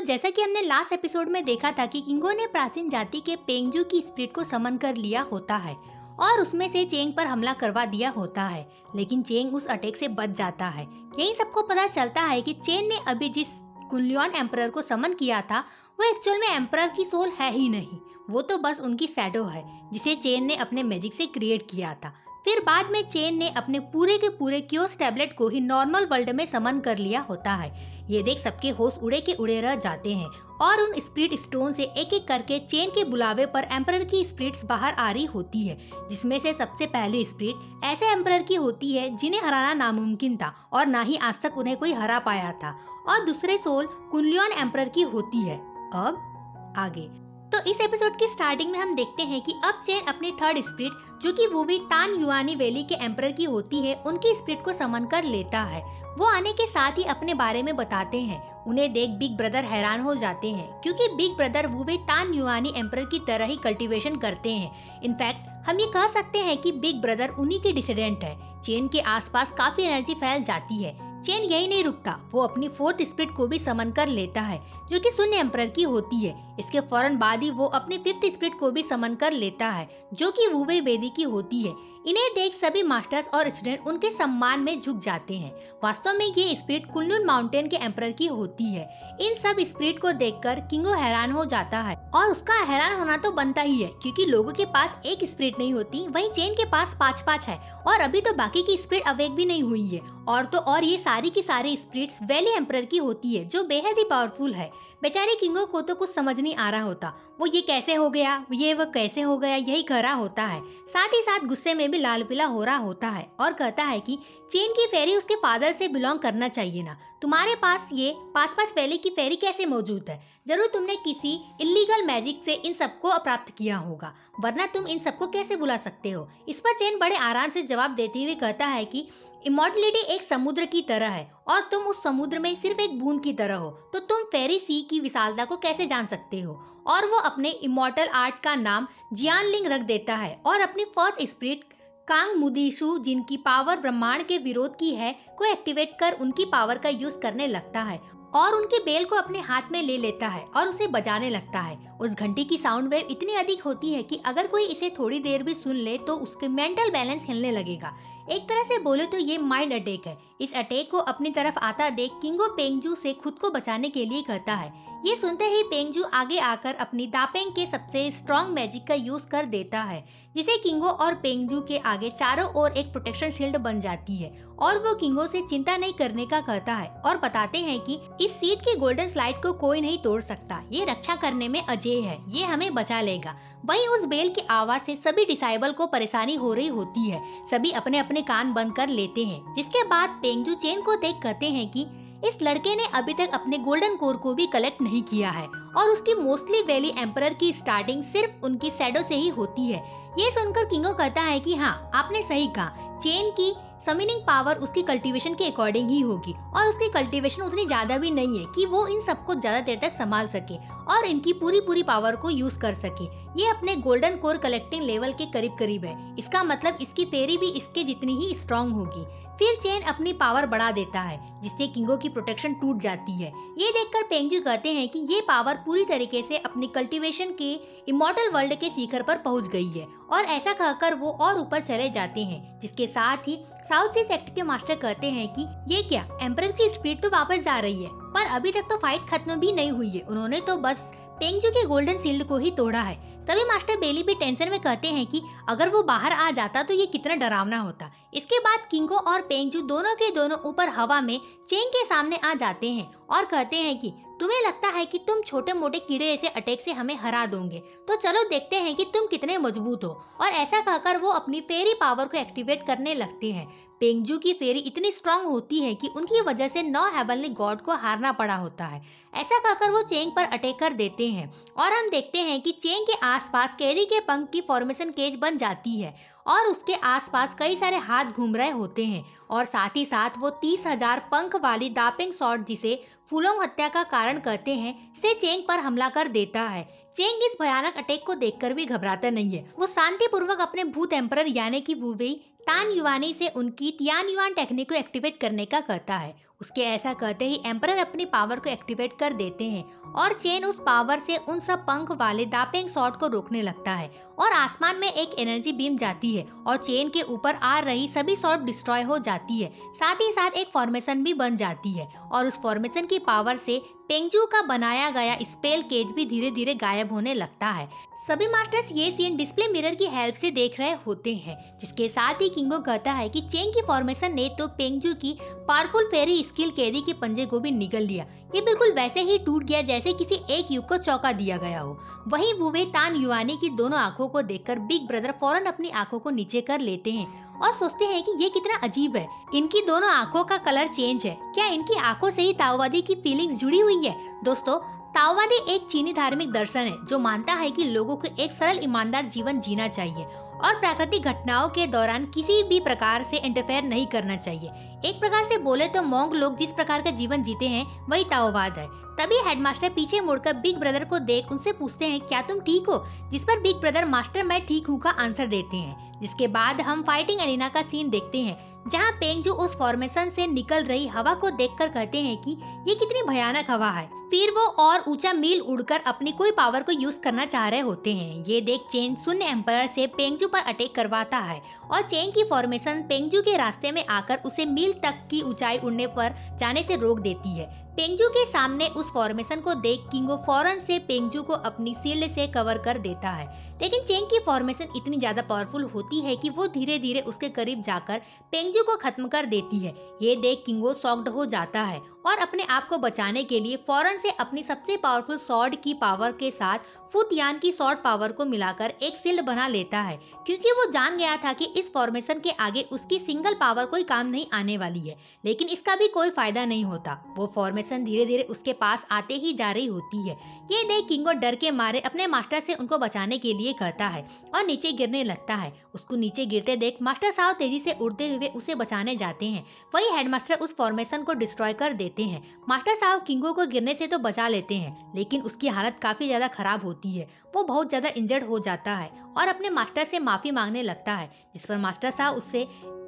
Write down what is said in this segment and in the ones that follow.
जैसा कि हमने लास्ट एपिसोड में देखा था कि किंगो ने प्राचीन जाति के पेंगजू की स्पिरिट को समन कर लिया होता है और उसमें से चेंग पर हमला करवा दिया होता है, लेकिन चेंग उस अटैक से बच जाता है। यही सबको पता चलता है कि चेन ने अभी जिस कुनलुओन एम्परर को समन किया था वो एक्चुअल में एम्परर की सोल है ही नहीं, वो तो बस उनकी शैडो है जिसे चेन ने अपने मैजिक से क्रिएट किया था। फिर बाद में चेन ने अपने पूरे के पूरे क्योस टैबलेट को ही नॉर्मल वर्ल्ड में समन कर लिया होता है। ये देख सबके होश उड़े के उड़े रह जाते हैं और उन स्पिरिट स्टोन से एक एक करके चेन के बुलावे पर एम्परर की स्पिरिट्स बाहर आ रही होती है, जिसमें से सबसे पहली स्पिरिट ऐसे एम्परर की होती है जिन्हें हराना नामुमकिन था और ना ही आज तक उन्हें कोई हरा पाया था, और दूसरे सोल कुनलुओन एम्परर की होती है। अब आगे तो इस एपिसोड की स्टार्टिंग में हम देखते हैं कि अब चेन अपनी थर्ड स्पिरिट जो कि वुवी तान युआनी वैली के एम्परर की होती है उनकी स्पिरिट को समन कर लेता है। वो आने के साथ ही अपने बारे में बताते हैं। उन्हें देख बिग ब्रदर हैरान हो जाते हैं क्योंकि बिग ब्रदर वुवी तान युआनी एम्परर की तरह ही कल्टीवेशन करते हैं। इनफैक्ट हम ये कह सकते हैं कि बिग ब्रदर उन्हीं के डिसेंडेंट है। चेन के आसपास काफी एनर्जी फैल जाती है। चेन यही नहीं रुकता, वो अपनी फोर्थ स्पिरिट को भी समन कर लेता है जो कि शून्य एम्परर की होती है। इसके फौरन बाद ही वो अपनी फिफ्थ स्पिरिट को भी समन कर लेता है जो कि वुवे बेदी की होती है। इन्हें देख सभी मास्टर्स और स्टूडेंट उनके सम्मान में झुक जाते हैं। वास्तव में ये स्पिरिट कुनलुन माउंटेन के एम्परर की होती है। इन सब स्पिरिट को देखकर किंगो हैरान हो जाता है और उसका हैरान होना तो बनता ही है क्योंकि लोगों के पास एक स्पिरिट नहीं होती, वहीं चेन के पास 5-5 है और अभी तो बाकी की स्पिरिट अवेक भी नहीं हुई है। और तो और ये सारी की सारी स्पिरिट्स वैली एम्परर की होती है जो बेहद ही पावरफुल है। बेचारे किंगो को तो कुछ समझ नहीं आ रहा होता, वो ये कैसे हो गया, ये वो कैसे हो गया, यही कह रहा होता है। साथ ही साथ गुस्से में भी लाल पीला हो रहा होता है और कहता है कि चेन की फेरी उसके फादर से बिलोंग करना चाहिए ना, तुम्हारे पास ये 5-5 वैली की फेरी कैसे मौजूद है? जरूर तुमने किसी इलीगल मैजिक से इन सबको प्राप्त किया होगा, वरना तुम इन सबको कैसे बुला सकते हो? इस पर चेन बड़े आराम से जवाब देते हुए कहता है कि इमॉर्टलिटी एक समुद्र की तरह है और तुम उस समुद्र में सिर्फ एक बूंद की तरह हो, तो तुम फेरी सी की विशालता को कैसे जान सकते हो? और वो अपने इमॉर्टल आर्ट का नाम जियानलिंग रख देता है और अपनी फर्स्ट स्पिरिट कांग मुदिशु जिनकी पावर ब्रह्मांड के विरोध की है को एक्टिवेट कर उनकी पावर का यूज करने लगता है और उनके बेल को अपने हाथ में ले लेता है और उसे बजाने लगता है। उस घंटी की साउंड वेव इतनी अधिक होती है कि अगर कोई इसे थोड़ी देर भी सुन ले तो उसके मेंटल बैलेंस हिलने लगेगा। एक तरह से बोले तो ये माइंड अटैक है। इस अटैक को अपनी तरफ आता देख किंगो पेंगजू से खुद को बचाने के लिए कहता है। ये सुनते ही पेंगजू आगे आकर अपनी दापेंग के सबसे स्ट्रॉन्ग मैजिक का यूज कर देता है, जिसे किंगो और पेंगजू के आगे चारों ओर एक प्रोटेक्शन शील्ड बन जाती है और वो किंगो से चिंता नहीं करने का कहता है और बताते हैं कि इस सीट की गोल्डन स्लाइड को कोई नहीं तोड़ सकता, ये रक्षा करने में अजेय है, ये हमें बचा लेगा। वहीं उस बेल की आवाज से सभी डिसाइबल को परेशानी हो रही होती है। सभी अपने अपने कान बंद कर लेते हैं, जिसके बाद पेंगजू चेन को देख कहते हैं कि इस लड़के ने अभी तक अपने गोल्डन कोर को भी कलेक्ट नहीं किया है और उसकी मोस्टली वैली एम्परर की स्टार्टिंग सिर्फ उनकी शैडो से ही होती है। ये सुनकर किंगो कहता है कि हाँ, आपने सही कहा, चेन की समिनिंग पावर उसकी कल्टीवेशन के अकॉर्डिंग ही होगी और उसकी कल्टीवेशन उतनी ज्यादा भी नहीं है कि वो इन सबको ज्यादा देर तक संभाल सके और इनकी पूरी पावर को यूज कर सके। ये अपने गोल्डन कोर कलेक्टिंग लेवल के करीब करीब है, इसका मतलब इसकी फेरी भी इसके जितनी ही स्ट्रॉन्ग होगी। फिर चेन अपनी पावर बढ़ा देता है जिससे किंगो की प्रोटेक्शन टूट जाती है। ये देखकर पेंगजू कहते हैं कि ये पावर पूरी तरीके से अपनी कल्टीवेशन के इमॉर्टल वर्ल्ड के शिखर पर पहुंच गई है और ऐसा कहकर वो और ऊपर चले जाते हैं। जिसके साथ ही साउथ सी सेक्टर के मास्टर कहते हैं कि ये क्या, एम्परर की स्पिरिट तो वापस जा रही है, पर अभी तक तो फाइट खत्म भी नहीं हुई है, उन्होंने तो बस पेंगजू के गोल्डन शील्ड को ही तोड़ा है। तभी मास्टर बेली भी टेंशन में कहते हैं कि अगर वो बाहर आ जाता तो ये कितना डरावना होता। इसके बाद किंगो और पेंगजू दोनों के दोनों ऊपर हवा में चेन के सामने आ जाते हैं और कहते हैं कि तुम्हें लगता है कि तुम छोटे मोटे कीड़े ऐसे अटैक से हमें हरा दोगे, तो चलो देखते हैं कि तुम कितने मजबूत हो। और ऐसा कहकर वो अपनी फेरी पावर को एक्टिवेट करने लगते हैं। पेंगजू की फेरी इतनी स्ट्रांग होती है कि उनकी वजह से 9 हेवनली गॉड को हारना पड़ा होता है। ऐसा कहकर वो चेंग पर अटैक कर देते हैं और हम देखते हैं कि चेंग के आसपास कैरी के पंख की फॉर्मेशन केज बन जाती है और उसके आसपास कई सारे हाथ घूम रहे होते हैं और साथ ही साथ वो 30,000 पंख वाली दापिंग शॉट, जिसे फुलोंग हत्या का कारण कहते हैं, से चेंग पर हमला कर देता है। चेंग इस भयानक अटैक को देखकर भी घबराता नहीं है। वो शांतिपूर्वक अपने भूत एम्परर यानी कि वुवेई तान युआनी से उनकी तियान युआन टेक्निक को एक्टिवेट करने का कहता है। उसके ऐसा कहते ही एम्परर अपनी पावर को एक्टिवेट कर देते हैं और चेन उस पावर से उन सब पंख वाले दापेंग शॉट को रोकने लगता है और आसमान में एक एनर्जी बीम जाती है और चेन के ऊपर आ रही सभी शॉट डिस्ट्रॉय हो जाती है। साथ ही साथ एक फॉर्मेशन भी बन जाती है और उस फॉर्मेशन की पावर से पेंगजू का बनाया गया स्पेल केज भी धीरे धीरे गायब होने लगता है। सभी मास्टर्स ये सीन डिस्प्ले मिरर की हेल्प से देख रहे होते हैं, जिसके साथ ही किंगो कहता है कि चेंग की फॉर्मेशन ने तो पेंगजू की पावरफुल फेरी स्किल कैदी के पंजे को भी निगल लिया। ये बिल्कुल वैसे ही टूट गया जैसे किसी एक युग को चौंका दिया गया हो। वहीं वुवे तान युआनी की दोनों आंखों को देखकर बिग ब्रदर फौरन अपनी आंखों को नीचे कर लेते हैं और सोचते हैं कि ये कितना अजीब है, इनकी दोनों आंखों का कलर चेंज है, क्या इनकी आंखों से ही ताओवादी की फीलिंग्स जुड़ी हुई है। दोस्तों, ताओवादी एक चीनी धार्मिक दर्शन है जो मानता है कि लोगों को एक सरल ईमानदार जीवन जीना चाहिए और प्राकृतिक घटनाओं के दौरान किसी भी प्रकार से इंटरफेयर नहीं करना चाहिए। एक प्रकार से बोले तो मोंग लोग जिस प्रकार का जीवन जीते हैं वही ताओवाद है। तभी हेडमास्टर पीछे मुड़कर बिग ब्रदर को देख उनसे पूछते हैं, क्या तुम ठीक हो? जिस पर बिग ब्रदर मास्टर मैं ठीक हूँ का आंसर देते हैं। जिसके बाद हम फाइटिंग एरिना का सीन देखते हैं जहाँ पेंगजू उस फॉर्मेशन से निकल रही हवा को देखकर कहते हैं कि ये कितनी भयानक हवा है। फिर वो और ऊंचा मील उड़कर अपनी कोई पावर को यूज करना चाह रहे होते हैं। ये देख चेन शून्य एम्परर से पेंगजू पर अटैक करवाता है और चेन की फॉर्मेशन पेंगजू के रास्ते में आकर उसे मील तक की ऊंचाई उड़ने पर जाने से रोक देती है। पेंगजू के सामने उस फॉर्मेशन को देख किंगो फौरन से पेंगजू को अपनी शील्ड से कवर कर देता है, लेकिन चेन की फॉर्मेशन इतनी ज्यादा पावरफुल होती है कि वो धीरे धीरे उसके करीब जाकर पेंगजू को खत्म कर देती है। ये देख किंगो शॉक्ड हो जाता है और अपने आप को बचाने के लिए फौरन से अपनी सबसे पावरफुल स्वॉर्ड की पावर के साथ फुतयान की स्वॉर्ड पावर को मिलाकर एक शील्ड बना लेता है, क्योंकि वो जान गया था कि इस फॉर्मेशन के आगे उसकी सिंगल पावर कोई काम नहीं आने वाली है। लेकिन इसका भी कोई फायदा नहीं होता, वो फॉर्मेशन धीरे धीरे उसके पास आते ही जा रही होती है। ये देख किंगो डर के मारे अपने मास्टर से उनको बचाने के लिए कहता है और नीचे गिरने लगता है। उसको नीचे गिरते देख मास्टर साहब तेजी से उड़ते हुए उसे बचाने जाते हैं। वही हेडमास्टर उस फॉर्मेशन को डिस्ट्रॉय कर देते हैं। मास्टर साहब किंगो को गिरने से तो बचा लेते हैं, लेकिन उसकी हालत काफी ज्यादा खराब होती है। वो बहुत ज्यादा इंजर्ड हो जाता है और अपने मास्टर से माफी मांगने लगता है, जिस पर मास्टर साहब उससे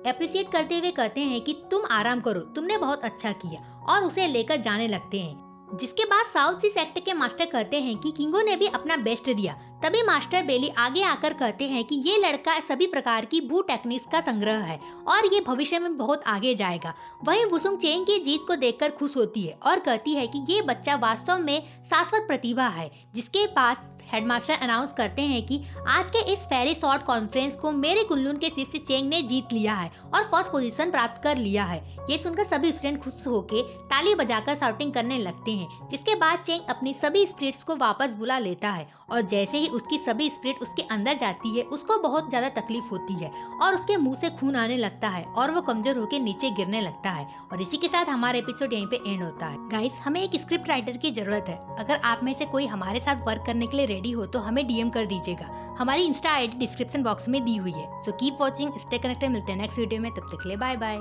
अप्रिशिएट करते हुए कहते हैं कि तुम आराम करो, तुमने बहुत अच्छा किया, और उसे लेकर जाने लगते हैं। जिसके बाद साउथ सी सेक्टर के मास्टर कहते हैं कि किंगो ने भी अपना बेस्ट दिया। तभी मास्टर बेली आगे आकर कहते हैं कि ये लड़का सभी प्रकार की भू टेक्निक्स का संग्रह है और ये भविष्य में बहुत आगे जाएगा। वहीं वुसुंग चेंग की जीत को देखकर खुश होती है और कहती है कि ये बच्चा वास्तव में शाश्वत प्रतिभा है जिसके पास। हेडमास्टर अनाउंस करते हैं कि आज के इस फेरी शॉर्ट कॉन्फ्रेंस को मेरे कुनलुन के शिष्य चेंग ने जीत लिया है और फर्स्ट पोजीशन प्राप्त कर लिया है। ये सुनकर सभी स्टूडेंट खुश होकर ताली बजाकर शाउटिंग करने लगते हैं। जिसके बाद चेंग अपनी सभी स्पिरिट्स को वापस बुला लेता है और जैसे ही उसकी सभी स्पिरिट उसके अंदर जाती है उसको बहुत ज्यादा तकलीफ होती है और उसके मुंह से खून आने लगता है और वो कमजोर होकर नीचे गिरने लगता है। और इसी के साथ हमारा एपिसोड यहीं पे एंड होता है। गाइस, हमें एक स्क्रिप्ट राइटर की जरूरत है। अगर आप में से कोई हमारे साथ वर्क करने के लिए रेडी हो तो हमें डीएम कर दीजिएगा। हमारी इंस्टा आईडी डिस्क्रिप्शन बॉक्स में दी हुई है। So keep watching, stay connected. मिलते हैं नेक्स्ट वीडियो में, तब तक के लिए बाय बाय।